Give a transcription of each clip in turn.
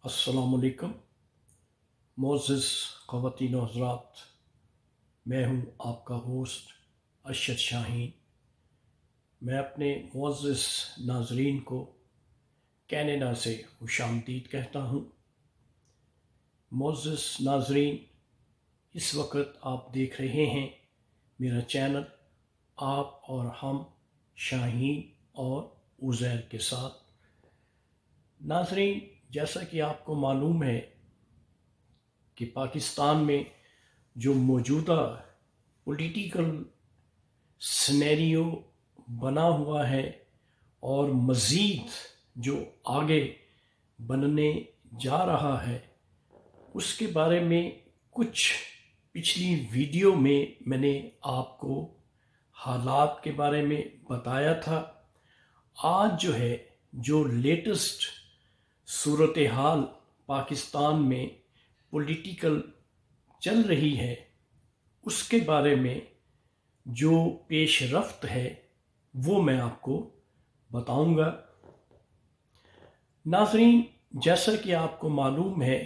अस्सलाम वालेकुम। मोअज़्ज़िज़ ख़वातीन व हज़रात, मैं हूँ आपका होस्ट अरशद शाहीन। मैं अपने मुअज़्ज़िज़ नाज़रीन को कनाडा से खुशामदीद कहता हूँ। मुअज़्ज़िज़ नाज़रीन, इस वक्त आप देख रहे हैं मेरा चैनल आप और हम शाहीन और उज़ैर के साथ। नाज़रीन, जैसा कि आपको मालूम है कि पाकिस्तान में जो मौजूदा पॉलिटिकल सिनेरियो बना हुआ है और मज़ीद जो आगे बनने जा रहा है, उसके बारे में कुछ पिछली वीडियो में मैंने आपको हालात के बारे में बताया था। आज जो है, जो लेटेस्ट सूरत हाल पाकिस्तान में पॉलिटिकल चल रही है, उसके बारे में जो पेश रफ्त है वो मैं आपको बताऊंगा। नाज़रीन, जैसा कि आपको मालूम है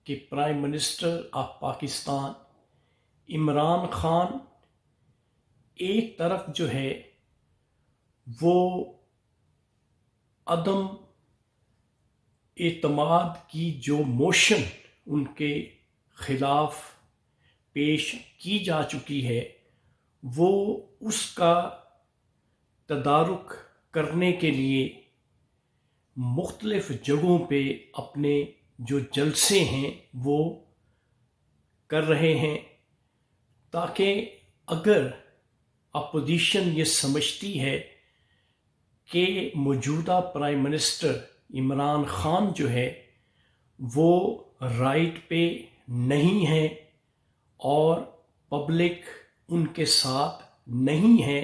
कि prime minister of Pakistan Imran Khan एक तरफ जो है वो अदम एतमाद की जो मोशन उनके ख़िलाफ़ पेश की जा चुकी है, वो उसका तदारुक करने के लिए मुख्तलिफ़ जगहों पे अपने जो जलसे हैं वो कर रहे हैं, ताकि अगर अपोजिशन ये समझती है कि मौजूदा प्राइम मिनिस्टर इमरान खान जो है वो राइट पे नहीं है और पब्लिक उनके साथ नहीं है,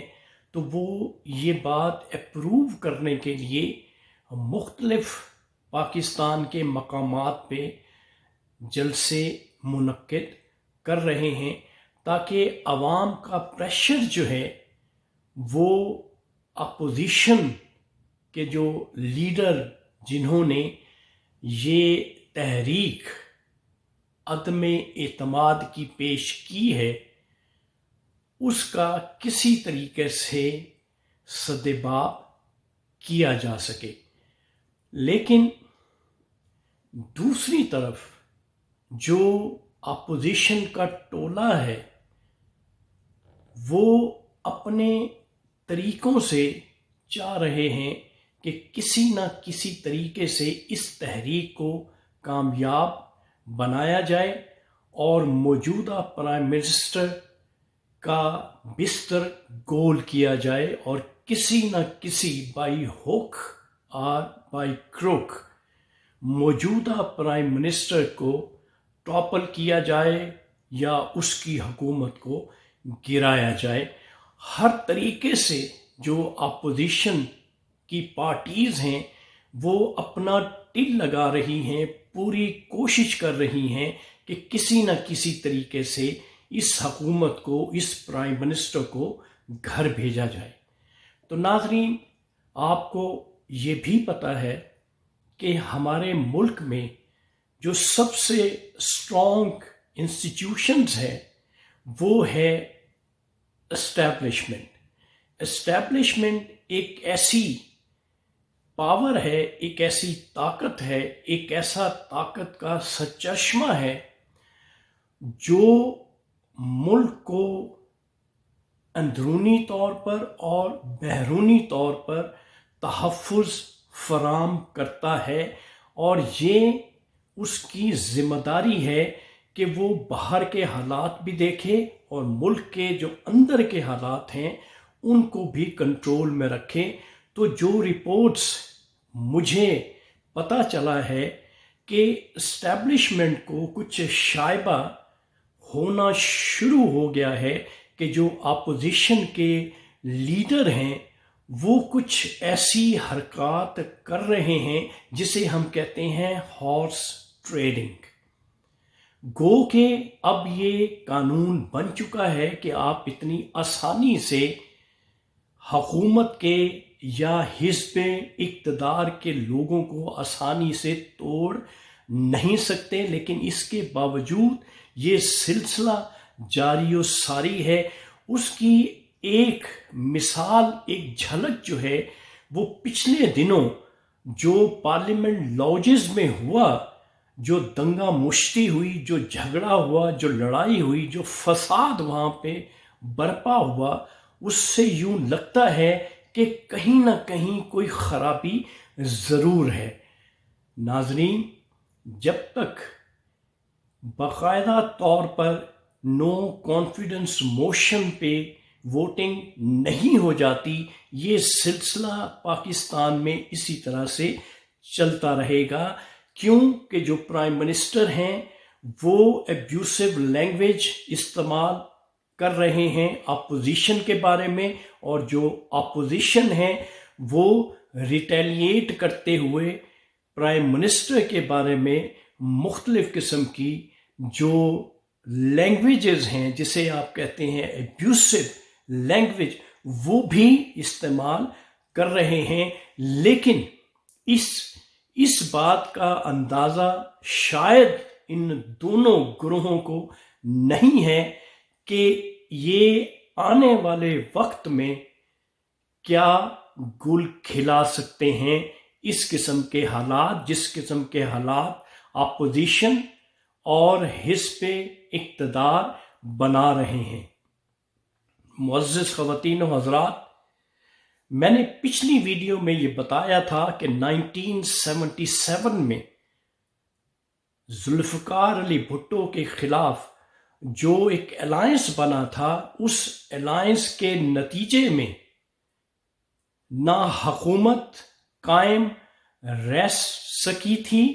तो वो ये बात अप्रूव करने के लिए मुख्तलिफ पाकिस्तान के मकामात पे जलसे मुनक्किद कर रहे हैं, ताकि अवाम का प्रेशर जो है वो अपोजिशन के जो लीडर जिन्होंने ये तहरीक अदम एतमाद की पेश की है, उसका किसी तरीके से सद्देबाब किया जा सके। लेकिन दूसरी तरफ जो अपोजिशन का टोला है वो अपने तरीक़ों से चाह रहे हैं कि किसी न किसी तरीके से इस तहरीक को कामयाब बनाया जाए और मौजूदा प्राइम मिनिस्टर का बिस्तर गोल किया जाए और किसी न किसी बाई हुक और बाई क्रोक मौजूदा प्राइम मिनिस्टर को टॉपल किया जाए या उसकी हुकूमत को गिराया जाए। हर तरीके से जो अपोजिशन की पार्टीज़ हैं वो अपना टिल लगा रही हैं, पूरी कोशिश कर रही हैं कि किसी न किसी तरीके से इस हुकूमत को, इस प्राइम मिनिस्टर को घर भेजा जाए। तो नाज़रीन, आपको ये भी पता है कि हमारे मुल्क में जो सबसे स्ट्रॉन्ग इंस्टीट्यूशंस है वो है एस्टैब्लिशमेंट एक ऐसी पावर है, एक ऐसी ताकत है, एक ऐसा ताकत का सचश्मा है जो मुल्क को अंदरूनी तौर पर और बहरूनी तौर पर तहफ़्फ़ुज़ फराम करता है, और ये उसकी ज़िम्मेदारी है कि वो बाहर के हालात भी देखे और मुल्क के जो अंदर के हालात हैं उनको भी कंट्रोल में रखे। तो जो रिपोर्ट्स मुझे पता चला है कि एस्टैब्लिशमेंट को कुछ शायबा होना शुरू हो गया है कि जो अपोजिशन के लीडर हैं वो कुछ ऐसी हरकत कर रहे हैं जिसे हम कहते हैं हॉर्स ट्रेडिंग। गो के अब ये कानून बन चुका है कि आप इतनी आसानी से हुकूमत के या हिज़्ब इक़्तिदार के लोगों को आसानी से तोड़ نہیں سکتے، لیکن اس کے باوجود یہ سلسلہ جاری و ساری ہے۔ اس کی ایک مثال، ایک جھلک جو ہے وہ پچھلے دنوں جو پارلیمنٹ لاجز میں ہوا، جو دنگا مشتی ہوئی، جو جھگڑا ہوا، جو لڑائی ہوئی، جو فساد وہاں پہ برپا ہوا، اس سے یوں لگتا ہے کہ کہیں نہ کہیں کوئی خرابی ضرور ہے۔ ناظرین، جب تک باقاعدہ طور پر نو کانفیڈنس موشن پہ ووٹنگ نہیں ہو جاتی، یہ سلسلہ پاکستان میں اسی طرح سے چلتا رہے گا، کیونکہ جو پرائم منسٹر ہیں وہ ایبیوسو لینگویج استعمال کر رہے ہیں اپوزیشن کے بارے میں، اور جو اپوزیشن ہیں وہ ریٹیلیٹ کرتے ہوئے پرائم منسٹر کے بارے میں مختلف قسم کی جو لینگویجز ہیں، جسے آپ کہتے ہیں ایبیوسو لینگویج، وہ بھی استعمال کر رہے ہیں۔ لیکن اس بات کا اندازہ شاید ان دونوں گروہوں کو نہیں ہے کہ یہ آنے والے وقت میں کیا گل کھلا سکتے ہیں۔ اس قسم کے حالات، جس قسم کے حالات اپوزیشن اور حزب اقتدار بنا رہے ہیں۔ معزز خواتین و حضرات، میں نے پچھلی ویڈیو میں یہ بتایا تھا کہ 1977 میں ذوالفقار علی بھٹو کے خلاف جو ایک الائنس بنا تھا، اس الائنس کے نتیجے میں نہ حکومت قائم رہ سکی تھی،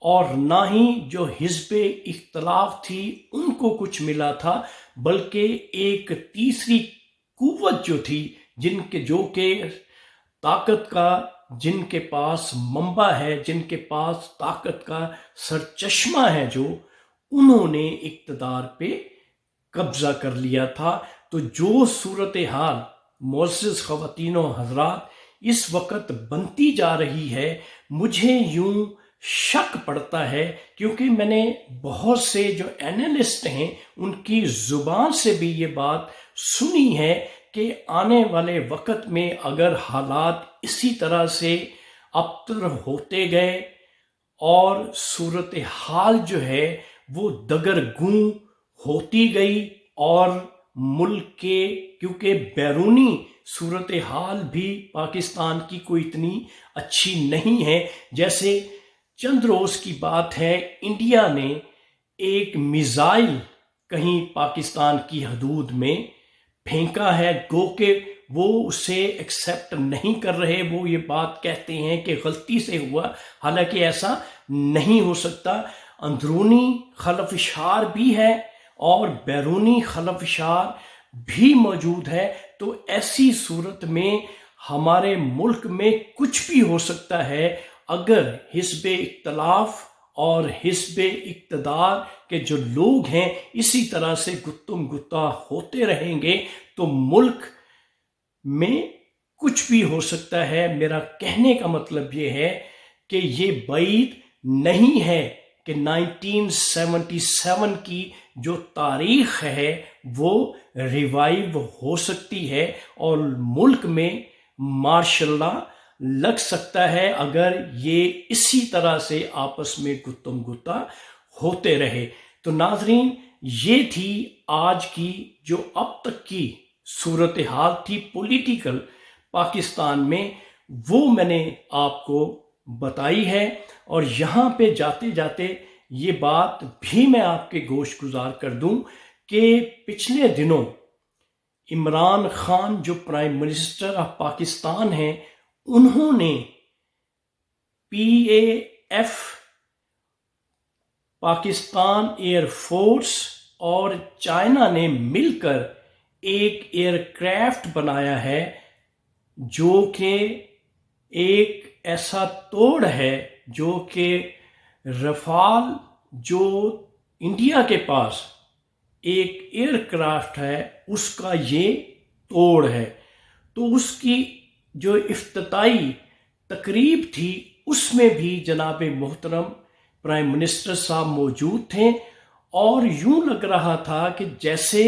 اور نہ ہی جو حزب اختلاف تھی ان کو کچھ ملا تھا، بلکہ ایک تیسری قوت جو تھی، جو کہ طاقت کا جن کے پاس منبع ہے، جن کے پاس طاقت کا سرچشمہ ہے، جو انہوں نے اقتدار پہ قبضہ کر لیا تھا۔ تو جو صورتحال معزز خواتین و حضرات اس وقت بنتی جا رہی ہے، مجھے یوں شک پڑتا ہے، کیونکہ میں نے بہت سے جو اینالسٹ ہیں ان کی زبان سے بھی یہ بات سنی ہے کہ آنے والے وقت میں اگر حالات اسی طرح سے ابتر ہوتے گئے اور صورتحال جو ہے وہ دگرگوں ہوتی گئی، اور ملک کے کیونکہ بیرونی صورتحال بھی پاکستان کی کوئی اتنی اچھی نہیں ہے، جیسے چند روز کی بات ہے انڈیا نے ایک میزائل کہیں پاکستان کی حدود میں پھینکا ہے، گو کہ وہ اسے ایکسیپٹ نہیں کر رہے، وہ یہ بات کہتے ہیں کہ غلطی سے ہوا، حالانکہ ایسا نہیں ہو سکتا۔ اندرونی خلفشار بھی ہے اور بیرونی خلفشار بھی موجود ہے، تو ایسی صورت میں ہمارے ملک میں کچھ بھی ہو سکتا ہے۔ اگر حزب اختلاف اور حزب اقتدار کے جو لوگ ہیں اسی طرح سے گتم گتا ہوتے رہیں گے تو ملک میں کچھ بھی ہو سکتا ہے۔ میرا کہنے کا مطلب یہ ہے کہ یہ بعید نہیں ہے کہ 1977 کی جو تاریخ ہے وہ ریوائیو ہو سکتی ہے، اور ملک میں ماشاء اللہ لگ سکتا ہے اگر یہ اسی طرح سے آپس میں گتم گتا ہوتے رہے۔ تو ناظرین، یہ تھی آج کی جو اب تک کی صورتحال تھی پولیٹیکل پاکستان میں، وہ میں نے آپ کو بتائی ہے۔ اور یہاں پہ جاتے جاتے یہ بات بھی میں آپ کے گوش گزار کر دوں کہ پچھلے دنوں عمران خان جو پرائم منسٹر آف پاکستان ہیں، انہوں نے P A F, Pakistan air force اور چائنا نے مل کر ایک ایئر کرافٹ بنایا ہے جو کہ ایک ایسا توڑ ہے، جو کہ رفال جو انڈیا کے پاس ایک ایئر کرافٹ ہے اس کا یہ توڑ ہے۔ تو اس کی جو افتتاحی تقریب تھی اس میں بھی جناب محترم प्राइम मिनिस्टर साहब मौजूद थे और यूं लग रहा था कि जैसे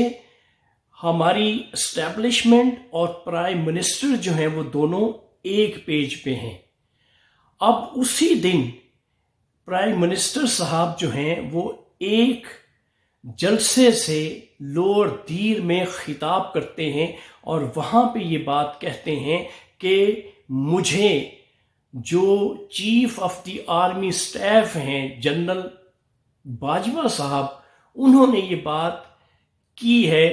हमारी एस्टेब्लिशमेंट और प्राइम मिनिस्टर जो हैं वो दोनों एक पेज पे हैं। अब उसी दिन प्राइम मिनिस्टर साहब जो हैं वो एक जलसे से लोअर दीर में खिताब करते हैं और वहाँ पे ये बात कहते हैं कि मुझे जो chief of the army staff हैं जनरल बाजवा साहब, उन्होंने ये बात की है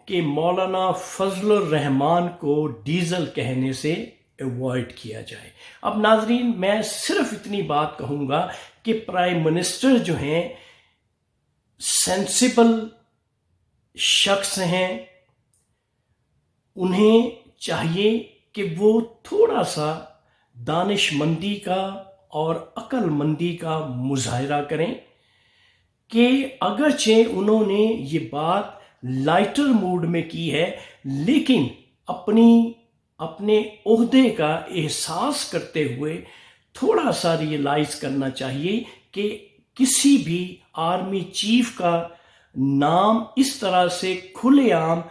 कि मौलाना फजलुर रहमान को डीजल कहने से अवॉइड किया जाए। अब नाजरीन, मैं सिर्फ इतनी बात कहूँगा कि प्राइम मिनिस्टर जो हैं सेंसिबल शख्स हैं, उन्हें चाहिए कि वो थोड़ा सा दानिशमंदी का और अक्लमंदी का मुजाहरा करें कि अगरचे उन्होंने ये बात लाइटर मूड में की है, लेकिन अपने ओहदे का एहसास करते हुए थोड़ा सा रियलाइज करना चाहिए कि किसी भी आर्मी चीफ का नाम इस तरह से खुलेआम